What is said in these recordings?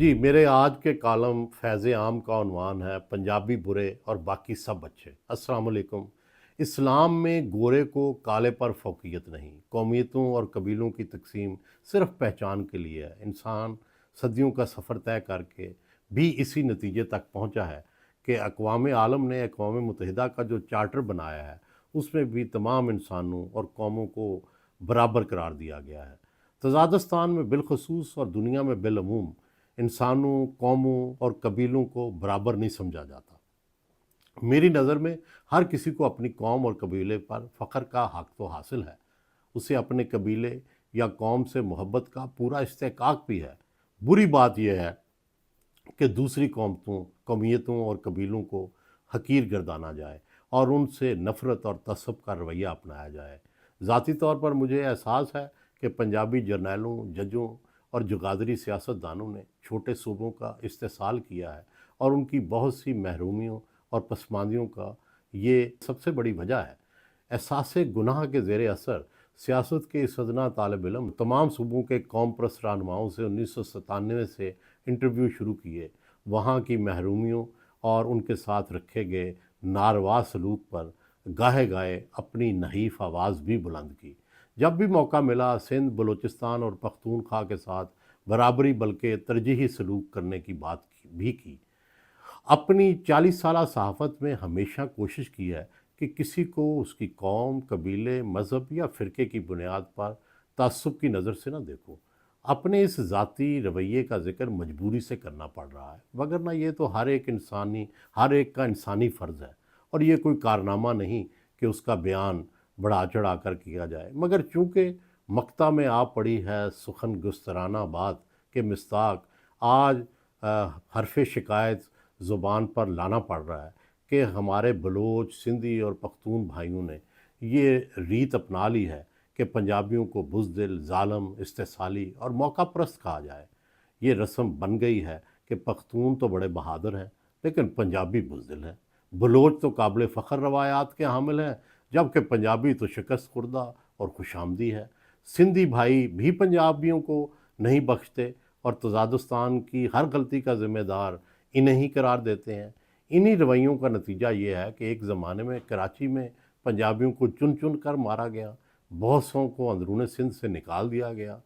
جی، میرے آج کے کالم فیض عام کا عنوان ہے پنجابی برے اور باقی سب اچھے۔ السلام علیکم۔ اسلام میں گورے کو کالے پر فوقیت نہیں، قومیتوں اور قبیلوں کی تقسیم صرف پہچان کے لیے ہے۔ انسان صدیوں کا سفر طے کر کے بھی اسی نتیجے تک پہنچا ہے کہ اقوام عالم نے اقوام متحدہ کا جو چارٹر بنایا ہے اس میں بھی تمام انسانوں اور قوموں کو برابر قرار دیا گیا ہے۔ تزادستان میں بالخصوص اور دنیا میں بالعموم انسانوں، قوموں اور قبیلوں کو برابر نہیں سمجھا جاتا۔ میری نظر میں ہر کسی کو اپنی قوم اور قبیلے پر فخر کا حق تو حاصل ہے، اسے اپنے قبیلے یا قوم سے محبت کا پورا استحقاق بھی ہے۔ بری بات یہ ہے کہ دوسری قومیتوں اور قبیلوں کو حقیر گردانا جائے اور ان سے نفرت اور تعصب کا رویہ اپنایا جائے۔ ذاتی طور پر مجھے احساس ہے کہ پنجابی جرنیلوں، ججوں اور جگادری سیاستدانوں نے چھوٹے صوبوں کا استحصال کیا ہے اور ان کی بہت سی محرومیوں اور پسماندگیوں کا یہ سب سے بڑی وجہ ہے۔ احساس گناہ کے زیر اثر سیاست کے اس ادنا طالب علم تمام صوبوں کے قوم پرست رہنماؤں سے 1997 سے انٹرویو شروع کیے، وہاں کی محرومیوں اور ان کے ساتھ رکھے گئے ناروا سلوک پر گاہے گائے اپنی نحیف آواز بھی بلند کی۔ جب بھی موقع ملا سندھ، بلوچستان اور پختونخوا کے ساتھ برابری بلکہ ترجیحی سلوک کرنے کی بات بھی کی۔ اپنی 40 سالہ صحافت میں ہمیشہ کوشش کی ہے کہ کسی کو اس کی قوم، قبیلے، مذہب یا فرقے کی بنیاد پر تعصب کی نظر سے نہ دیکھو۔ اپنے اس ذاتی رویے کا ذکر مجبوری سے کرنا پڑ رہا ہے، وگرنہ یہ تو ہر ایک کا انسانی فرض ہے، اور یہ کوئی کارنامہ نہیں کہ اس کا بیان بڑھا چڑھا کر کیا جائے۔ مگر چونکہ مقطع میں آ پڑی ہے سخن گسترانہ بات کہ مصداق، آج حرف شکایت زبان پر لانا پڑ رہا ہے کہ ہمارے بلوچ، سندھی اور پختون بھائیوں نے یہ ریت اپنا لی ہے کہ پنجابیوں کو بزدل، ظالم، استحصالی اور موقع پرست کہا جائے۔ یہ رسم بن گئی ہے کہ پختون تو بڑے بہادر ہیں لیکن پنجابی بزدل ہیں، بلوچ تو قابل فخر روایات کے حامل ہیں جبکہ پنجابی تو شکست خوردہ اور خوش آمدی ہے۔ سندھی بھائی بھی پنجابیوں کو نہیں بخشتے اور تزادستان کی ہر غلطی کا ذمہ دار انہیں ہی قرار دیتے ہیں۔ انہی رویوں کا نتیجہ یہ ہے کہ ایک زمانے میں کراچی میں پنجابیوں کو چن چن کر مارا گیا، بہت سو کو اندرون سندھ سے نکال دیا گیا۔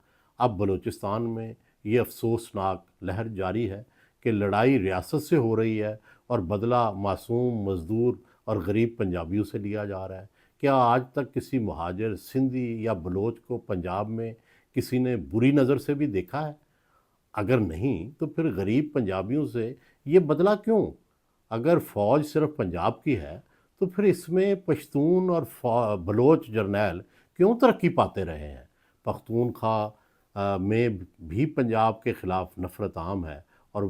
اب بلوچستان میں یہ افسوسناک لہر جاری ہے کہ لڑائی ریاست سے ہو رہی ہے اور بدلہ معصوم، مزدور اور غریب پنجابیوں سے لیا جا رہا ہے۔ کیا آج تک کسی مہاجر سندھی یا بلوچ کو پنجاب میں کسی نے بری نظر سے بھی دیکھا ہے؟ اگر نہیں تو پھر غریب پنجابیوں سے یہ بدلہ کیوں؟ اگر فوج صرف پنجاب کی ہے تو پھر اس میں پشتون اور بلوچ جرنیل کیوں ترقی پاتے رہے ہیں؟ پختونخوا میں بھی پنجاب کے خلاف نفرت عام ہے، اور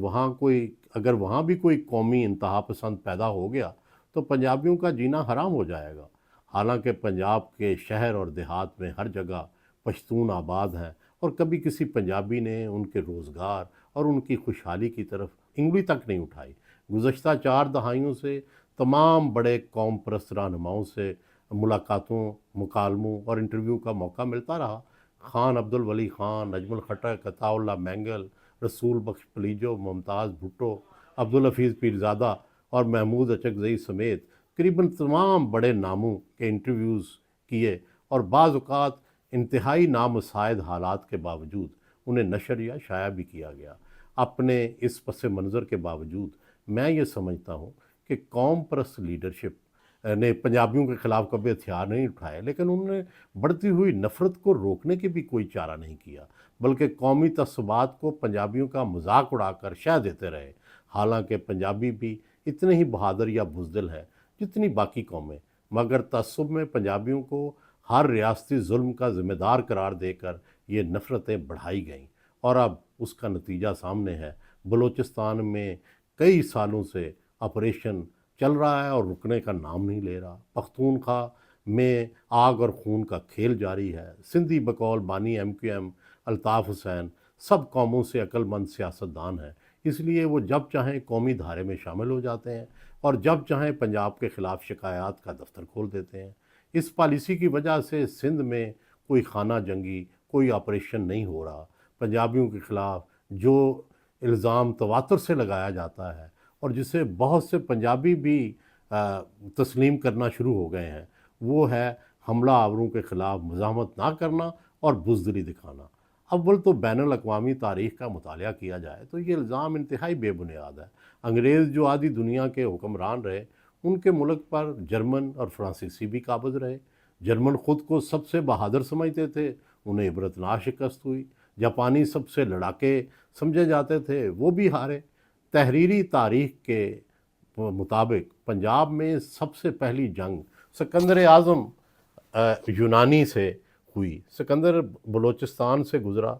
اگر وہاں بھی کوئی قومی انتہا پسند پیدا ہو گیا تو پنجابیوں کا جینا حرام ہو جائے گا۔ حالانکہ پنجاب کے شہر اور دیہات میں ہر جگہ پشتون آباد ہیں، اور کبھی کسی پنجابی نے ان کے روزگار اور ان کی خوشحالی کی طرف انگلی تک نہیں اٹھائی۔ گزشتہ 4 دہائیوں سے تمام بڑے قوم پرست رہنماؤں سے ملاقاتوں، مکالموں اور انٹرویو کا موقع ملتا رہا۔ خان عبدالولی خان، نجم الخٹک، عطا اللہ مینگل، رسول بخش پلیجو، ممتاز بھٹو، عبدالحفیظ پیرزادہ اور محمود اچکزئی سمیت قریباً تمام بڑے ناموں کے انٹرویوز کیے، اور بعض اوقات انتہائی نامساعد حالات کے باوجود انہیں نشر یا شائع بھی کیا گیا۔ اپنے اس پس منظر کے باوجود میں یہ سمجھتا ہوں کہ قوم پرست لیڈرشپ نے پنجابیوں کے خلاف کبھی ہتھیار نہیں اٹھائے، لیکن انہوں نے بڑھتی ہوئی نفرت کو روکنے کی بھی کوئی چارہ نہیں کیا، بلکہ قومی تعصبات کو پنجابیوں کا مذاق اڑا کر شہ دیتے رہے۔ حالانکہ پنجابی بھی اتنے ہی بہادر یا بزدل ہے جتنی باقی قومیں، مگر تعصب میں پنجابیوں کو ہر ریاستی ظلم کا ذمہ دار قرار دے کر یہ نفرتیں بڑھائی گئیں، اور اب اس کا نتیجہ سامنے ہے۔ بلوچستان میں کئی سالوں سے آپریشن چل رہا ہے اور رکنے کا نام نہیں لے رہا۔ پختونخوا میں آگ اور خون کا کھیل جاری ہے۔ سندھی بقول بانی MQM الطاف حسین سب قوموں سے عقل مند سیاستدان ہیں، اس لیے وہ جب چاہیں قومی دھارے میں شامل ہو جاتے ہیں اور جب چاہیں پنجاب کے خلاف شکایات کا دفتر کھول دیتے ہیں۔ اس پالیسی کی وجہ سے سندھ میں کوئی خانہ جنگی، کوئی آپریشن نہیں ہو رہا۔ پنجابیوں کے خلاف جو الزام تواتر سے لگایا جاتا ہے اور جسے بہت سے پنجابی بھی تسلیم کرنا شروع ہو گئے ہیں، وہ ہے حملہ آوروں کے خلاف مزاحمت نہ کرنا اور بزدلی دکھانا۔ اول تو بین الاقوامی تاریخ کا مطالعہ کیا جائے تو یہ الزام انتہائی بے بنیاد ہے۔ انگریز جو آدھی دنیا کے حکمران رہے، ان کے ملک پر جرمن اور فرانسیسی بھی قابض رہے۔ جرمن خود کو سب سے بہادر سمجھتے تھے، انہیں عبرتناک شکست ہوئی۔ جاپانی سب سے لڑاکے سمجھے جاتے تھے، وہ بھی ہارے۔ تحریری تاریخ کے مطابق پنجاب میں سب سے پہلی جنگ سکندر اعظم یونانی سے ہوئی۔ سکندر بلوچستان سے گزرا،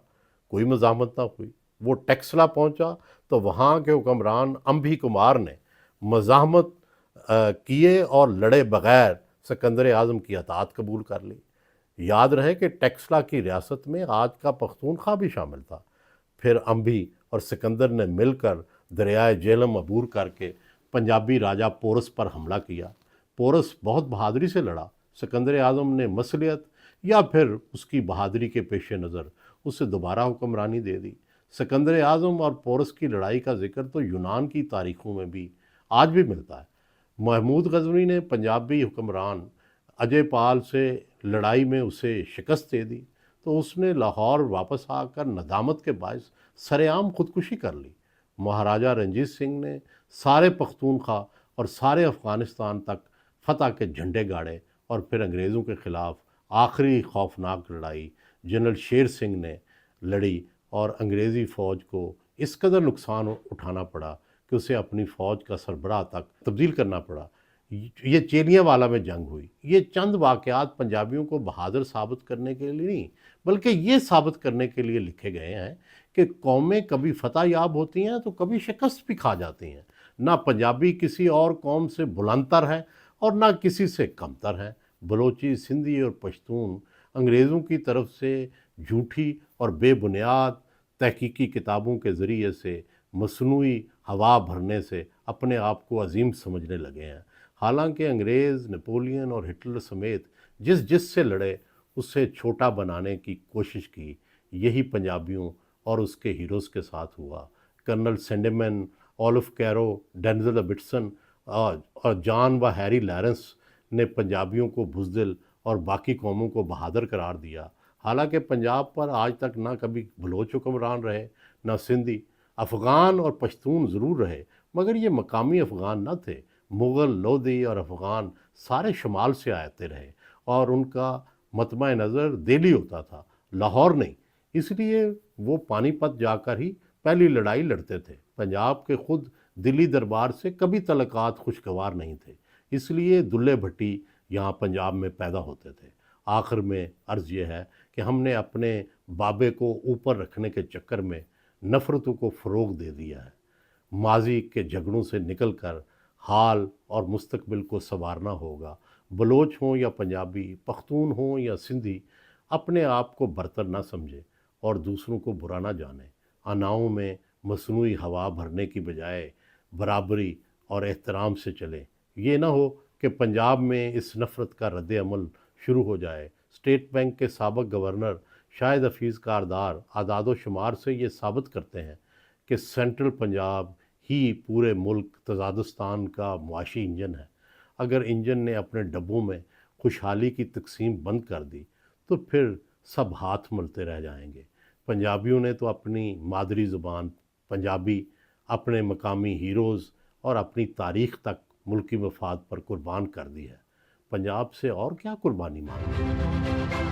کوئی مزاحمت نہ ہوئی۔ وہ ٹیکسلا پہنچا تو وہاں کے حکمران امبھی کمار نے مزاحمت کیے اور لڑے بغیر سکندر اعظم کی اطاعت قبول کر لی۔ یاد رہے کہ ٹیکسلا کی ریاست میں آج کا پختونخوا بھی شامل تھا۔ پھر امبھی اور سکندر نے مل کر دریائے جہلم عبور کر کے پنجابی راجہ پورس پر حملہ کیا۔ پورس بہت بہادری سے لڑا۔ سکندر اعظم نے مصلیت یا پھر اس کی بہادری کے پیش نظر اسے دوبارہ حکمرانی دے دی۔ سکندر اعظم اور پورس کی لڑائی کا ذکر تو یونان کی تاریخوں میں بھی آج بھی ملتا ہے۔ محمود غزنوی نے پنجابی حکمران اجے پال سے لڑائی میں اسے شکست دے دی تو اس نے لاہور واپس آ کر ندامت کے باعث سر عام خودکشی کر لی۔ مہاراجہ رنجیت سنگھ نے سارے پختونخوا اور سارے افغانستان تک فتح کے جھنڈے گاڑے اور پھر انگریزوں کے خلاف آخری خوفناک لڑائی جنرل شیر سنگھ نے لڑی اور انگریزی فوج کو اس قدر نقصان اٹھانا پڑا کہ اسے اپنی فوج کا سربراہ تک تبدیل کرنا پڑا۔ یہ چیلیاں والا میں جنگ ہوئی۔ یہ چند واقعات پنجابیوں کو بہادر ثابت کرنے کے لیے نہیں بلکہ یہ ثابت کرنے کے لیے لکھے گئے ہیں کہ قومیں کبھی فتح یاب ہوتی ہیں تو کبھی شکست بھی کھا جاتی ہیں۔ نہ پنجابی کسی اور قوم سے بلندتر ہے اور نہ کسی سے کمتر ہے۔ بلوچی، سندھی اور پشتون انگریزوں کی طرف سے جھوٹی اور بے بنیاد تحقیقی کتابوں کے ذریعے سے مصنوعی ہوا بھرنے سے اپنے آپ کو عظیم سمجھنے لگے ہیں۔ حالانکہ انگریز، نپولین اور ہٹلر سمیت جس سے لڑے اسے چھوٹا بنانے کی کوشش کی، یہی پنجابیوں اور اس کے ہیروز کے ساتھ ہوا۔ کرنل سینڈمین، اولف کیرو، ڈینزل ابٹسن اور جان و ہیری لارنس نے پنجابیوں کو بزدل اور باقی قوموں کو بہادر قرار دیا۔ حالانکہ پنجاب پر آج تک نہ کبھی بلوچ حکمران رہے نہ سندھی۔ افغان اور پشتون ضرور رہے مگر یہ مقامی افغان نہ تھے۔ مغل، لودھی اور افغان سارے شمال سے آتے رہے اور ان کا مطمع نظر دہلی ہوتا تھا، لاہور نہیں۔ اس لیے وہ پانی پت جا کر ہی پہلی لڑائی لڑتے تھے۔ پنجاب کے خود دلی دربار سے کبھی تعلقات خوشگوار نہیں تھے، اس لیے دلے بھٹی یہاں پنجاب میں پیدا ہوتے تھے۔ آخر میں عرض یہ ہے کہ ہم نے اپنے بابے کو اوپر رکھنے کے چکر میں نفرتوں کو فروغ دے دیا ہے۔ ماضی کے جھگڑوں سے نکل کر حال اور مستقبل کو سنوارنا ہوگا۔ بلوچ ہوں یا پنجابی، پختون ہوں یا سندھی، اپنے آپ کو برتر نہ سمجھے اور دوسروں کو برا نہ جانے۔ اناؤں میں مصنوعی ہوا بھرنے کی بجائے برابری اور احترام سے چلیں۔ یہ نہ ہو کہ پنجاب میں اس نفرت کا رد عمل شروع ہو جائے۔ اسٹیٹ بینک کے سابق گورنر شاہد حفیظ کاردار اعداد و شمار سے یہ ثابت کرتے ہیں کہ سینٹرل پنجاب ہی پورے ملک تزادستان کا معاشی انجن ہے۔ اگر انجن نے اپنے ڈبوں میں خوشحالی کی تقسیم بند کر دی تو پھر سب ہاتھ ملتے رہ جائیں گے۔ پنجابیوں نے تو اپنی مادری زبان پنجابی، اپنے مقامی ہیروز اور اپنی تاریخ تک ملکی مفاد پر قربان کر دی ہے۔ پنجاب سے اور کیا قربانی مانگی؟